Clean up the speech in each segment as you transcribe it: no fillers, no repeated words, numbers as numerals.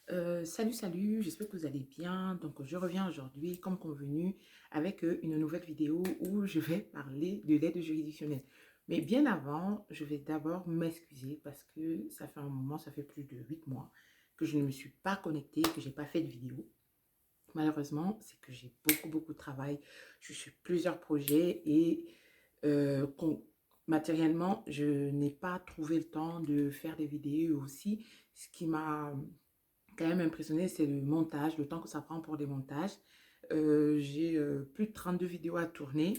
Salut, j'espère que vous allez bien. Donc, je reviens aujourd'hui, comme convenu, avec une nouvelle vidéo où je vais parler de l'aide juridictionnelle. Mais bien avant, je vais d'abord m'excuser parce que ça fait un moment, ça fait plus de 8 mois que je ne me suis pas connectée, que j'ai pas fait de vidéo. Malheureusement, c'est que j'ai beaucoup de travail. Je suis sur plusieurs projets et matériellement, je n'ai pas trouvé le temps de faire des vidéos aussi. Ce qui m'a quand même impressionné, c'est le montage, le temps que ça prend pour des montages. J'ai plus de 32 vidéos à tourner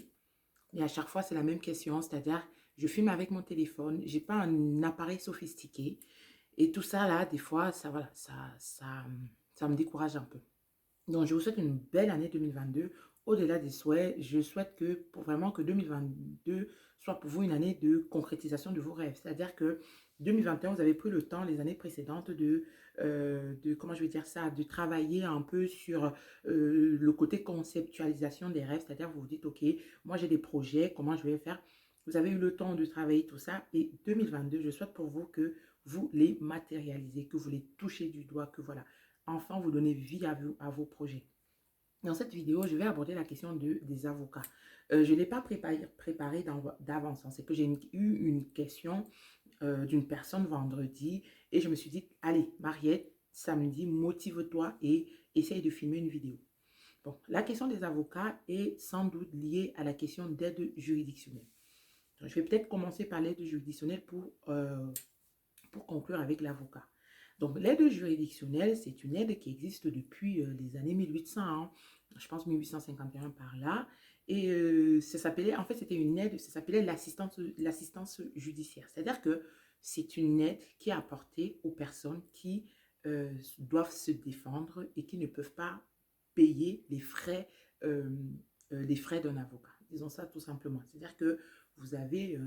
et à chaque fois, c'est la même question, c'est-à-dire, je filme avec mon téléphone, j'ai pas un appareil sophistiqué et tout ça là, des fois, ça, voilà, ça me décourage un peu. Donc, je vous souhaite une belle année 2022. Au-delà des souhaits, je souhaite que vraiment que 2022 soit pour vous une année de concrétisation de vos rêves. C'est-à-dire que 2021, vous avez pris le temps les années précédentes comment je vais dire ça, de travailler un peu sur le côté conceptualisation des rêves. C'est-à-dire vous vous dites, OK, moi j'ai des projets, comment je vais faire? Vous avez eu le temps de travailler tout ça. Et 2022, je souhaite pour vous que vous les matérialisez, que vous les touchez du doigt, que voilà, enfin vous donnez vie à vos projets. Dans cette vidéo, je vais aborder la question des avocats. Je ne l'ai pas préparé d'avance, hein. C'est que j'ai eu une question d'une personne vendredi et je me suis dit, allez, Mariette, samedi, motive-toi et essaye de filmer une vidéo. Bon, la question des avocats est sans doute liée à la question d'aide juridictionnelle. Donc, je vais peut-être commencer par l'aide juridictionnelle pour conclure avec l'avocat. Donc, l'aide juridictionnelle, c'est une aide qui existe depuis les années 1800, hein, je pense 1851 par là. Et ça s'appelait, en fait, c'était une aide, ça s'appelait l'assistance judiciaire. C'est-à-dire que c'est une aide qui est apportée aux personnes qui doivent se défendre et qui ne peuvent pas payer euh, les frais d'un avocat. Disons ça tout simplement. C'est-à-dire que vous avez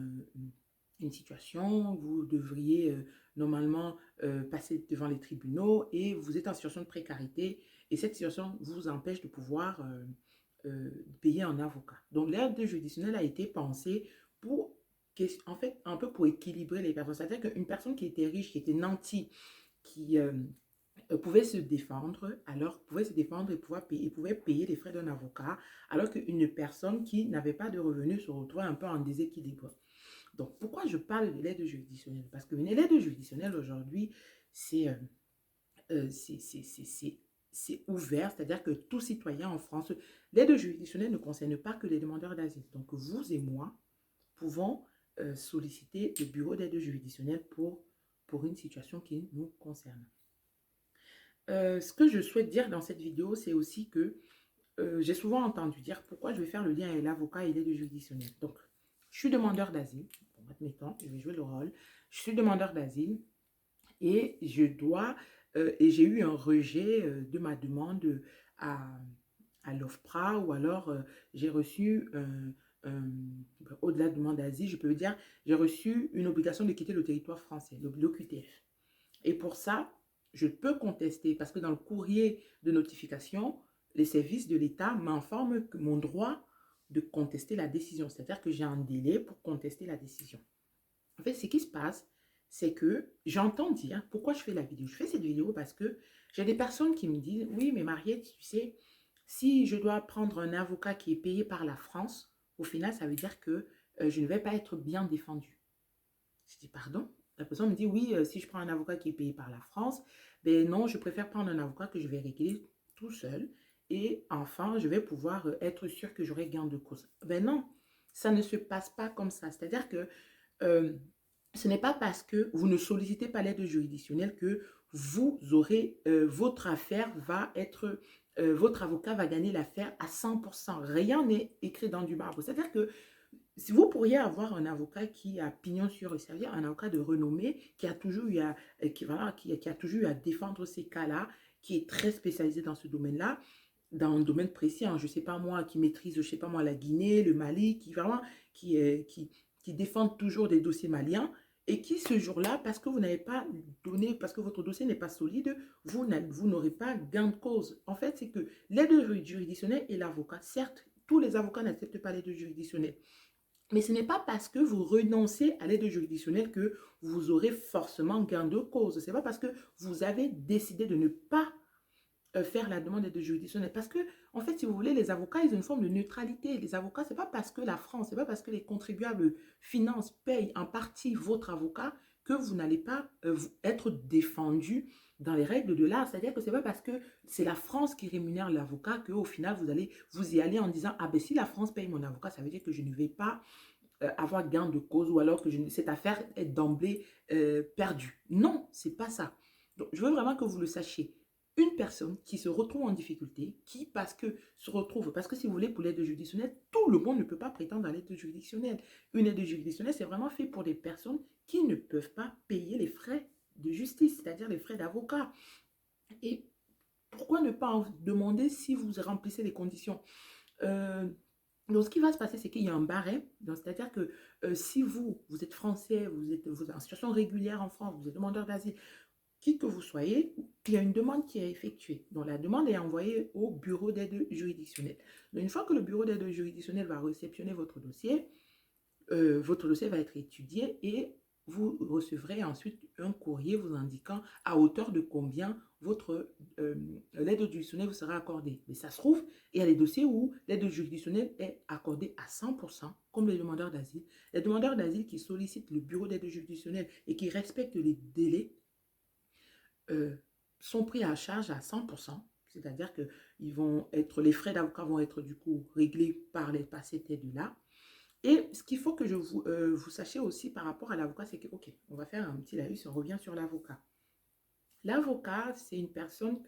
une situation, vous devriez normalement passer devant les tribunaux et vous êtes en situation de précarité et cette situation vous empêche de pouvoir payer un avocat. Donc l'aide juridictionnelle a été pensée pour, en fait, un peu pour équilibrer les personnes. C'est-à-dire qu'une personne qui était riche, qui était nantie, qui pouvait se défendre, alors pouvait se défendre et pouvait payer les frais d'un avocat, alors qu'une personne qui n'avait pas de revenus se retrouvait un peu en déséquilibre. Donc, pourquoi je parle de l'aide juridictionnelle? Parce que l'aide juridictionnelle aujourd'hui, c'est c'est ouvert, c'est-à-dire que tout citoyen en France, l'aide juridictionnelle ne concerne pas que les demandeurs d'asile. Donc, vous et moi pouvons solliciter le bureau d'aide juridictionnelle pour une situation qui nous concerne. Ce que je souhaite dire dans cette vidéo, c'est aussi que j'ai souvent entendu dire pourquoi je vais faire le lien avec l'avocat et l'aide juridictionnelle. Donc, je suis demandeur d'asile. Bon, admettons, je vais jouer le rôle. Je suis demandeur d'asile et et j'ai eu un rejet de ma demande à, à l'OFPRA ou alors j'ai reçu, au-delà de demande d'asile, je peux dire, j'ai reçu une obligation de quitter le territoire français, l'OQTF. Et pour ça, je peux contester parce que dans le courrier de notification, les services de l'État m'informent que mon droit de contester la décision, c'est-à-dire que j'ai un délai pour contester la décision. En fait, ce qui se passe, c'est que j'entends dire, pourquoi je fais la vidéo? Je fais cette vidéo parce que j'ai des personnes qui me disent, oui, mais Mariette, tu sais, si je dois prendre un avocat qui est payé par la France, au final, ça veut dire que je ne vais pas être bien défendue. Je dis, pardon? La personne me dit, oui, si je prends un avocat qui est payé par la France, ben non, je préfère prendre un avocat que je vais régler tout seul. Et enfin, je vais pouvoir être sûr que j'aurai gain de cause. Ben non, ça ne se passe pas comme ça. C'est-à-dire que euh, ce n'est pas parce que vous ne sollicitez pas l'aide juridictionnelle que votre affaire va être, votre avocat va gagner l'affaire à 100%. Rien n'est écrit dans du marbre. C'est-à-dire que si vous pourriez avoir un avocat qui a pignon sur rue, c'est-à-dire un avocat de renommée qui a toujours eu à, voilà, qui a toujours eu à défendre ces cas-là, qui est très spécialisé dans ce domaine-là, dans un domaine précis, hein, je ne sais pas moi, qui maîtrise, je ne sais pas moi, la Guinée, le Mali, qui vraiment, qui défendent toujours des dossiers maliens, et qui ce jour-là, parce que vous n'avez pas donné, parce que votre dossier n'est pas solide, vous n'aurez pas gain de cause. En fait, c'est que l'aide juridictionnelle et l'avocat, certes, tous les avocats n'acceptent pas l'aide juridictionnelle. Mais ce n'est pas parce que vous renoncez à l'aide juridictionnelle que vous aurez forcément gain de cause. Ce n'est pas parce que vous avez décidé de ne pas faire la demande d'aide juridictionnelle. Parce que, en fait, si vous voulez, les avocats, ils ont une forme de neutralité. Les avocats, ce n'est pas parce que la France, ce n'est pas parce que les contribuables financent, payent en partie votre avocat que vous n'allez pas être défendu dans les règles de l'art. C'est-à-dire que ce n'est pas parce que c'est la France qui rémunère l'avocat qu'au final, vous y allez en disant, ah ben si la France paye mon avocat, ça veut dire que je ne vais pas avoir gain de cause ou alors que cette affaire est d'emblée perdue. Non, c'est pas ça. Donc, je veux vraiment que vous le sachiez. Une personne qui se retrouve en difficulté, parce que si vous voulez, pour l'aide juridictionnelle, tout le monde ne peut pas prétendre à l'aide juridictionnelle. Une aide juridictionnelle, c'est vraiment fait pour des personnes qui ne peuvent pas payer les frais de justice, c'est-à-dire les frais d'avocat. Et pourquoi ne pas en demander si vous remplissez les conditions donc, ce qui va se passer, c'est qu'il y a un barème. C'est-à-dire que si vous êtes français, vous êtes en situation régulière en France, vous êtes demandeur d'asile, qui que vous soyez, il y a une demande qui est effectuée. Donc, la demande est envoyée au bureau d'aide juridictionnelle. Donc, une fois que le bureau d'aide juridictionnelle va réceptionner votre dossier va être étudié et vous recevrez ensuite un courrier vous indiquant à hauteur de combien l'aide juridictionnelle vous sera accordée. Mais ça se trouve, il y a des dossiers où l'aide juridictionnelle est accordée à 100%, comme les demandeurs d'asile. Les demandeurs d'asile qui sollicitent le bureau d'aide juridictionnelle et qui respectent les délais sont pris à charge à 100%. C'est-à-dire que les frais d'avocat vont être du coup réglés par cette aide-là. Et ce qu'il faut que vous sachiez aussi par rapport à l'avocat, c'est que, ok, on va faire un petit laïus, on revient sur l'avocat. L'avocat, c'est une personne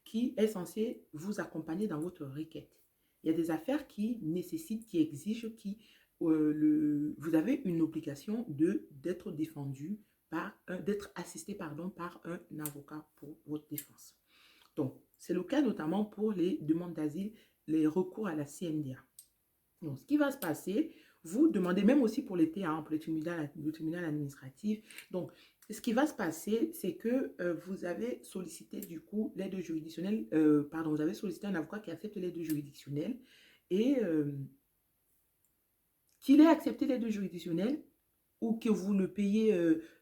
qui est censée vous accompagner dans votre requête. Il y a des affaires qui nécessitent, qui exigent, vous avez une obligation d'être défendu d'être assisté par un avocat pour votre défense. Donc, c'est le cas notamment pour les demandes d'asile, les recours à la CNDA. Donc, ce qui va se passer, vous demandez même aussi pour les TA, pour le tribunal administratif. Donc, ce qui va se passer, c'est que vous avez sollicité du coup l'aide juridictionnelle, vous avez sollicité un avocat qui accepte l'aide juridictionnelle et qu'il ait accepté l'aide juridictionnelle ou que vous le payez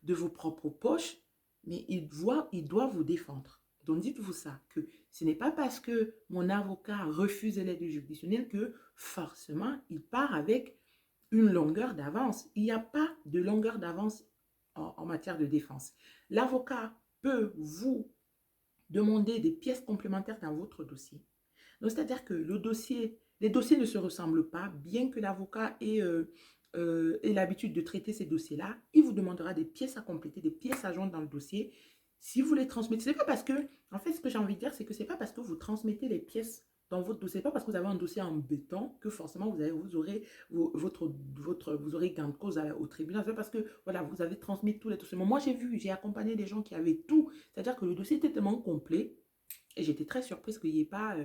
de vos propres poches, mais il doit vous défendre. Donc, dites-vous ça, que ce n'est pas parce que mon avocat refuse l'aide juridictionnelle que forcément, il part avec une longueur d'avance. Il n'y a pas de longueur d'avance en matière de défense. L'avocat peut vous demander des pièces complémentaires dans votre dossier. Donc, c'est-à-dire que les dossiers ne se ressemblent pas, bien que l'avocat ait l'habitude de traiter ces dossiers-là, il vous demandera des pièces à compléter, des pièces à joindre dans le dossier. Si vous les transmettez, c'est pas parce que, en fait, ce que j'ai envie de dire, c'est que c'est pas parce que vous transmettez les pièces dans votre dossier, pas parce que vous avez un dossier en béton que forcément vous aurez gain de cause au tribunal. C'est parce que voilà, vous avez transmis tous les dossiers. Moi, j'ai accompagné des gens qui avaient tout, c'est-à-dire que le dossier était tellement complet et j'étais très surprise qu'il n'y ait pas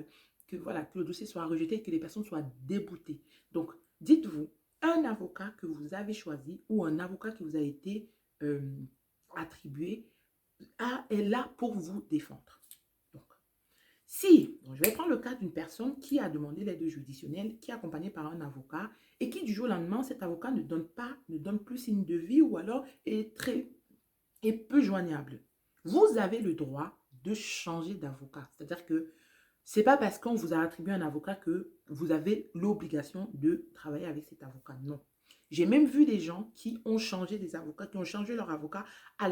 que le dossier soit rejeté, que les personnes soient déboutées. Donc, dites-vous, un avocat que vous avez choisi ou un avocat qui vous a été attribué est là pour vous défendre. Donc, je vais prendre le cas d'une personne qui a demandé l'aide juridictionnelle, qui est accompagnée par un avocat et qui du jour au lendemain, cet avocat ne donne plus signe de vie ou alors est peu joignable. Vous avez le droit de changer d'avocat. C'est-à-dire que ce n'est pas parce qu'on vous a attribué un avocat que vous avez l'obligation de travailler avec cet avocat. Non. J'ai même vu des gens qui ont changé des avocats, qui ont changé leur avocat à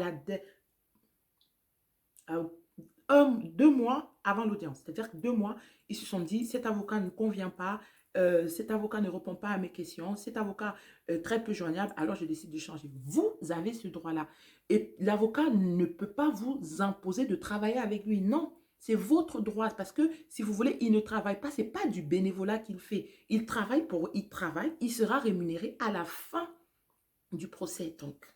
2 mois avant l'audience. C'est-à-dire que 2 mois, ils se sont dit, cet avocat ne convient pas, cet avocat ne répond pas à mes questions, cet avocat est très peu joignable, alors je décide de changer. Vous avez ce droit-là. Et l'avocat ne peut pas vous imposer de travailler avec lui. Non, c'est votre droit. Parce que, si vous voulez, il ne travaille pas. Ce n'est pas du bénévolat qu'il fait. Il travaille, il sera rémunéré à la fin du procès. Donc,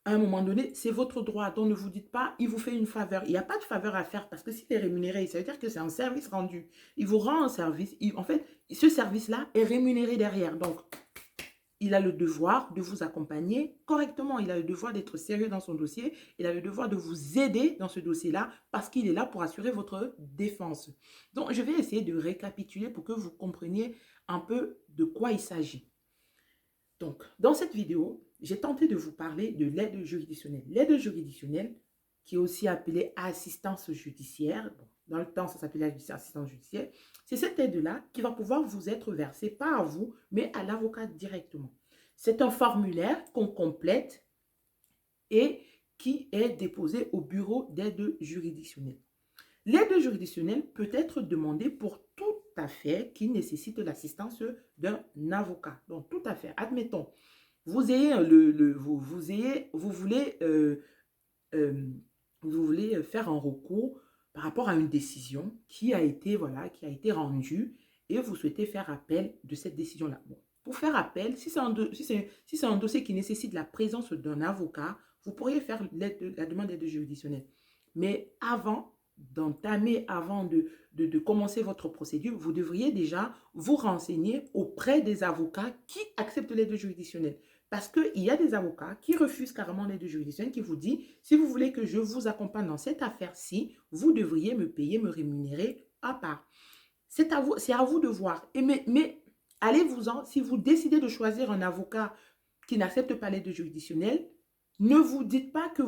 à un moment donné, c'est votre droit. Donc, ne vous dites pas, il vous fait une faveur. Il n'y a pas de faveur à faire parce que s'il est rémunéré, ça veut dire que c'est un service rendu. Il vous rend un service. En fait, ce service-là est rémunéré derrière. Donc, il a le devoir de vous accompagner correctement. Il a le devoir d'être sérieux dans son dossier. Il a le devoir de vous aider dans ce dossier-là parce qu'il est là pour assurer votre défense. Donc, je vais essayer de récapituler pour que vous compreniez un peu de quoi il s'agit. Donc, dans cette vidéo, j'ai tenté de vous parler de l'aide juridictionnelle. L'aide juridictionnelle, qui est aussi appelée assistance judiciaire, bon, dans le temps, ça s'appelait assistance judiciaire, c'est cette aide-là qui va pouvoir vous être versée, pas à vous, mais à l'avocat directement. C'est un formulaire qu'on complète et qui est déposé au bureau d'aide juridictionnelle. L'aide juridictionnelle peut être demandée pour toute affaire qui nécessite l'assistance d'un avocat. Donc, toute affaire, admettons, vous ayez vous voulez faire un recours par rapport à une décision qui a été, voilà, qui a été rendue et vous souhaitez faire appel de cette décision-là. Bon, pour faire appel, si c'est un dossier qui nécessite la présence d'un avocat, vous pourriez faire la demande d'aide juridictionnelle. Mais avant de commencer votre procédure, vous devriez déjà vous renseigner auprès des avocats qui acceptent l'aide juridictionnelle. Parce qu'il y a des avocats qui refusent carrément l'aide juridictionnelle, qui vous disent, si vous voulez que je vous accompagne dans cette affaire-ci, vous devriez me payer, me rémunérer à part. C'est à vous de voir. Mais allez-vous-en, si vous décidez de choisir un avocat qui n'accepte pas l'aide juridictionnelle, ne vous dites pas que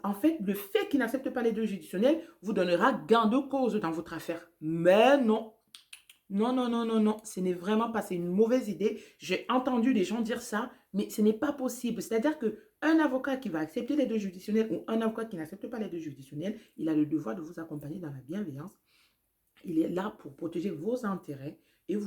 en fait, le fait qu'il n'accepte pas l'aide juridictionnelle vous donnera gain de cause dans votre affaire. Mais non. Non, non, non, non, non. Ce n'est vraiment pas, c'est une mauvaise idée. J'ai entendu des gens dire ça, mais ce n'est pas possible. C'est-à-dire qu'un avocat qui va accepter l'aide juridictionnelle ou un avocat qui n'accepte pas l'aide juridictionnelle, il a le devoir de vous accompagner dans la bienveillance. Il est là pour protéger vos intérêts et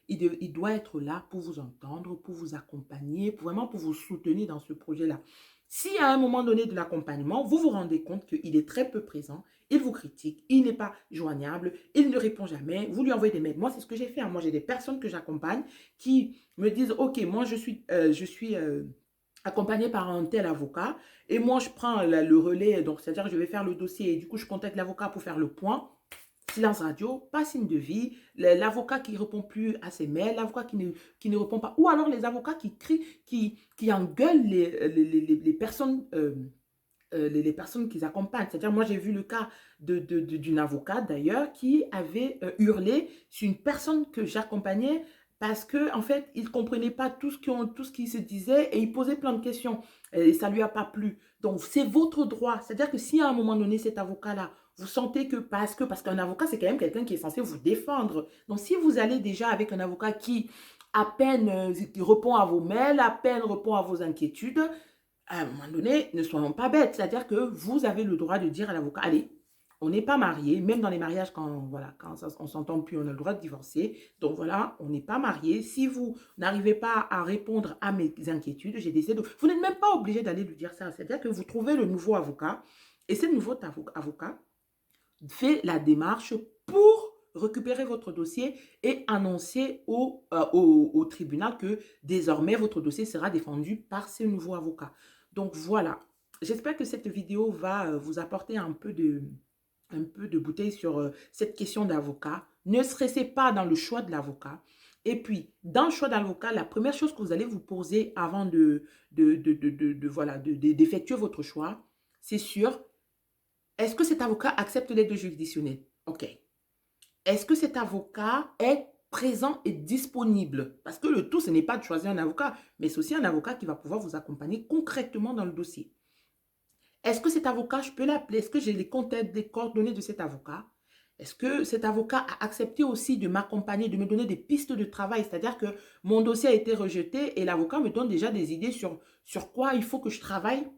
il doit être là pour vous entendre, pour vous accompagner, vraiment pour vous soutenir dans ce projet-là. Si à un moment donné de l'accompagnement, vous vous rendez compte qu'il est très peu présent, il vous critique, il n'est pas joignable, il ne répond jamais, vous lui envoyez des mails. Moi, c'est ce que j'ai fait. Moi, j'ai des personnes que j'accompagne qui me disent, OK, moi, je suis accompagnée par un tel avocat et moi, je prends le relais, donc c'est-à-dire que je vais faire le dossier et du coup, je contacte l'avocat pour faire le point. Silence radio, pas signe de vie, l'avocat qui ne répond plus à ses mails, l'avocat qui ne répond pas, ou alors les avocats qui crient, qui engueulent les personnes, les personnes qu'ils accompagnent. C'est-à-dire, moi j'ai vu le cas d'une avocate d'ailleurs qui avait hurlé sur une personne que j'accompagnais parce que en fait, il ne comprenait pas tout ce qui se disait et il posait plein de questions et ça ne lui a pas plu. Donc, c'est votre droit. C'est-à-dire que si à un moment donné, cet avocat-là, vous sentez que parce qu'un avocat, c'est quand même quelqu'un qui est censé vous défendre. Donc, si vous allez déjà avec un avocat qui à peine répond à vos mails, à peine répond à vos inquiétudes, à un moment donné, ne soyons pas bêtes. C'est-à-dire que vous avez le droit de dire à l'avocat, allez, on n'est pas mariés, même dans les mariages, quand on ne s'entend plus, on a le droit de divorcer. Donc voilà, on n'est pas mariés. Si vous n'arrivez pas à répondre à mes inquiétudes, j'ai décidé de... Vous n'êtes même pas obligé d'aller lui dire ça. C'est-à-dire que vous trouvez le nouveau avocat et ce nouveau avocat fait la démarche pour récupérer votre dossier et annoncer au tribunal que désormais votre dossier sera défendu par ce nouveau avocat. Donc voilà, j'espère que cette vidéo va vous apporter un peu de bouteille sur cette question d'avocat. Ne stressez pas dans le choix de l'avocat. Et puis, dans le choix d'avocat, la première chose que vous allez vous poser avant d'effectuer votre choix, c'est sûr, est-ce que cet avocat accepte l'aide juridictionnelle? OK. Est-ce que cet avocat est présent et disponible? Parce que le tout, ce n'est pas de choisir un avocat, mais c'est aussi un avocat qui va pouvoir vous accompagner concrètement dans le dossier. Est-ce que cet avocat, je peux l'appeler? Est-ce que j'ai les contacts, les coordonnées de cet avocat? Est-ce que cet avocat a accepté aussi de m'accompagner, de me donner des pistes de travail? C'est-à-dire que mon dossier a été rejeté et l'avocat me donne déjà des idées sur quoi il faut que je travaille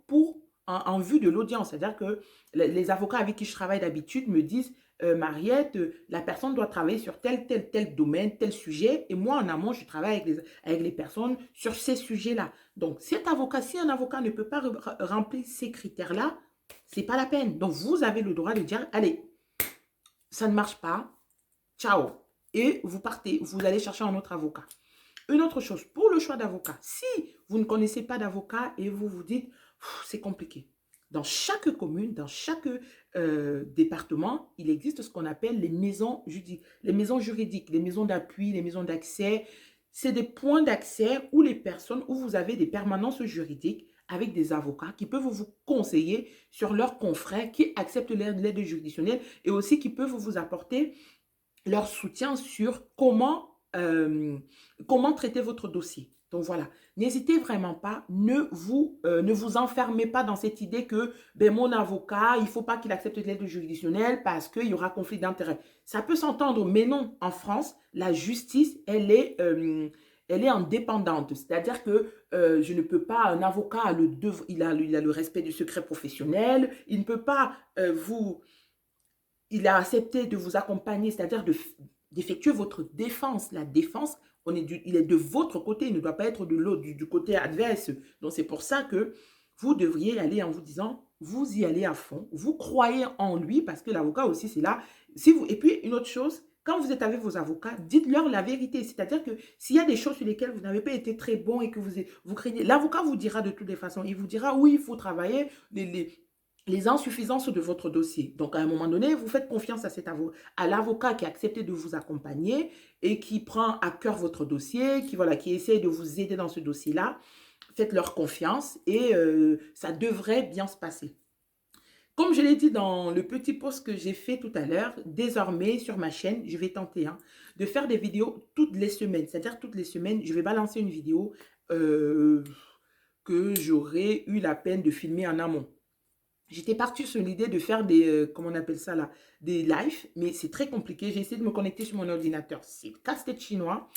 en vue de l'audience. C'est-à-dire que les avocats avec qui je travaille d'habitude me disent Mariette, la personne doit travailler sur tel domaine, tel sujet. Et moi, en amont, je travaille avec les personnes sur ces sujets-là. Donc, si un avocat ne peut pas remplir ces critères-là, ce n'est pas la peine. Donc, vous avez le droit de dire, allez, ça ne marche pas, ciao. Et vous partez, vous allez chercher un autre avocat. Une autre chose, pour le choix d'avocat, si vous ne connaissez pas d'avocat et vous vous dites, c'est compliqué. Dans chaque commune, dans chaque département, il existe ce qu'on appelle les maisons juridiques, les maisons d'appui, les maisons d'accès. C'est des points d'accès où vous avez des permanences juridiques avec des avocats qui peuvent vous conseiller sur leurs confrères qui acceptent l'aide juridictionnelle et aussi qui peuvent vous apporter leur soutien sur comment traiter votre dossier. Donc voilà, n'hésitez vraiment pas, ne vous enfermez pas dans cette idée que ben, mon avocat, il ne faut pas qu'il accepte l'aide juridictionnelle parce qu'il y aura conflit d'intérêts. Ça peut s'entendre, mais non, en France, la justice, elle est indépendante. C'est-à-dire que je ne peux pas, un avocat, il a le respect du secret professionnel, il ne peut pas il a accepté de vous accompagner, c'est-à-dire d'effectuer votre défense. La défense, il est de votre côté, il ne doit pas être de l'autre, du côté adverse. Donc, c'est pour ça que vous devriez y aller en vous disant, vous y allez à fond, vous croyez en lui, parce que l'avocat aussi, c'est là. Et puis, une autre chose, quand vous êtes avec vos avocats, dites-leur la vérité. C'est-à-dire que s'il y a des choses sur lesquelles vous n'avez pas été très bon et que vous craignez, l'avocat vous dira de toutes les façons, il vous dira, oui, il faut travailler, les insuffisances de votre dossier. Donc, à un moment donné, vous faites confiance à l'avocat qui a accepté de vous accompagner et qui prend à cœur votre dossier, qui essaie de vous aider dans ce dossier-là. Faites-leur confiance et ça devrait bien se passer. Comme je l'ai dit dans le petit post que j'ai fait tout à l'heure, désormais sur ma chaîne, je vais tenter de faire des vidéos toutes les semaines. C'est-à-dire toutes les semaines, je vais balancer une vidéo que j'aurais eu la peine de filmer en amont. J'étais partie sur l'idée de faire comment on appelle ça là, des lives, mais c'est très compliqué. J'ai essayé de me connecter sur mon ordinateur. C'est casse-tête chinois.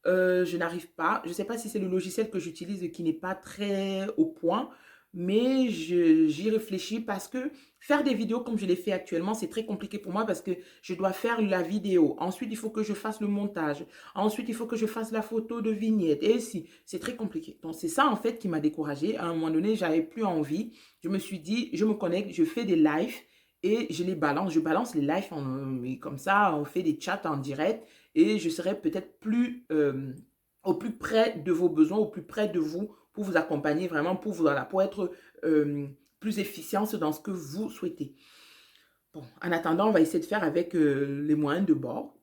Je n'arrive pas. Je ne sais pas si c'est le logiciel que j'utilise qui n'est pas très au point, mais j'y réfléchis parce que faire des vidéos comme je l'ai fait actuellement, c'est très compliqué pour moi parce que je dois faire la vidéo. Ensuite, il faut que je fasse le montage. Ensuite, il faut que je fasse la photo de vignette. Et si, c'est très compliqué. Donc, c'est ça en fait qui m'a découragée. À un moment donné, j'avais plus envie. Je me suis dit, je me connecte, je fais des lives et je les balance. Je balance les lives comme ça, on fait des chats en direct et je serai peut-être au plus près de vos besoins, au plus près de vous pour vous accompagner vraiment, pour être plus efficiente dans ce que vous souhaitez. Bon, en attendant, on va essayer de faire avec les moyens de bord.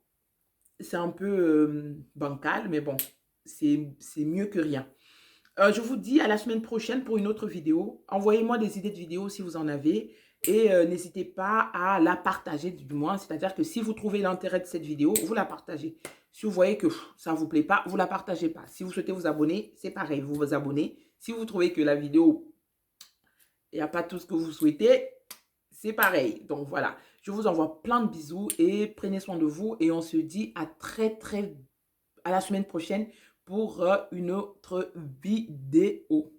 C'est un peu bancal, mais bon, c'est mieux que rien. Je vous dis à la semaine prochaine pour une autre vidéo. Envoyez-moi des idées de vidéos si vous en avez. Et n'hésitez pas à la partager du moins. C'est-à-dire que si vous trouvez l'intérêt de cette vidéo, vous la partagez. Si vous voyez que ça ne vous plaît pas, vous ne la partagez pas. Si vous souhaitez vous abonner, c'est pareil, vous vous abonnez. Si vous trouvez que la vidéo, il n'y a pas tout ce que vous souhaitez, c'est pareil. Donc voilà, je vous envoie plein de bisous et prenez soin de vous. Et on se dit à la semaine prochaine pour une autre vidéo.